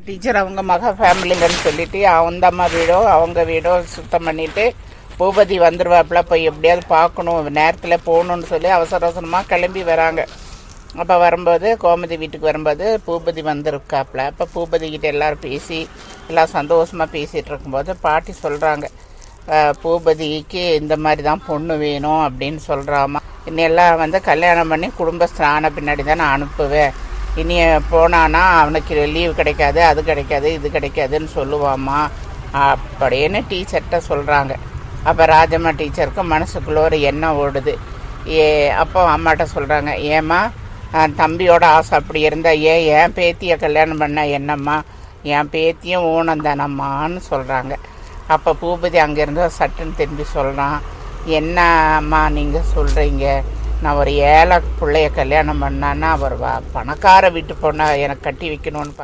Teacher அவங்க மக ஃபேமிலிங்கன்னு சொல்லிட்டு அந்த அம்மா வீடோ அவங்க வீடோ சுத்தம் பண்ணிவிட்டு பூபதி வந்துடுவாப்புல போய் எப்படியாவது பார்க்கணும் நேரத்தில் போகணுன்னு சொல்லி அவசர அவசரமாக கிளம்பி வராங்க. அப்போ வரும்போது கோமதி வீட்டுக்கு வரும்போது பூபதி வந்திருக்காப்புல. அப்போ பூபதிக்கிட்ட எல்லோரும் பேசி எல்லாம் சந்தோஷமாக பேசிகிட்டு இருக்கும்போது பாட்டி சொல்கிறாங்க, பூபதிக்கு இந்த மாதிரி தான் பொண்ணு வேணும் அப்படின்னு சொல்கிறாமா. இன்னெல்லாம் கல்யாணம் பண்ணி குடும்பஸ்தான பின்னாடி தான் நான் அனுப்புவேன். இனி போனான்னா அவனுக்கு லீவு கிடைக்காது, அது கிடைக்காது, இது கிடைக்காதுன்னு சொல்லுவாம்மா அப்படின்னு டீச்சர்கிட்ட சொல்கிறாங்க. அப்போ ராஜம்மா டீச்சருக்கு மனசுக்குள்ளே ஒரு எண்ணம் ஓடுது. அப்போ அம்மாட்ட சொல்கிறாங்க, ஏம்மா தம்பியோட ஆசை அப்படி இருந்தால் ஏன் பேத்தியை கல்யாணம் பண்ண என்னம்மா, என் பேத்தியும் ஊனம் தானம்மான்னு சொல்கிறாங்க. அப்போ பூபதி அங்கேருந்து சட்டுன்னு திரும்பி சொல்கிறான், என்ன அம்மா நீங்கள் சொல்கிறீங்க, நான் ஒரு ஏழை பிள்ளைய கல்யாணம் பண்ணான்னா அவர் பணக்கார வீட்டு பொண்ணை எனக்கு கட்டி வைக்கணும்னு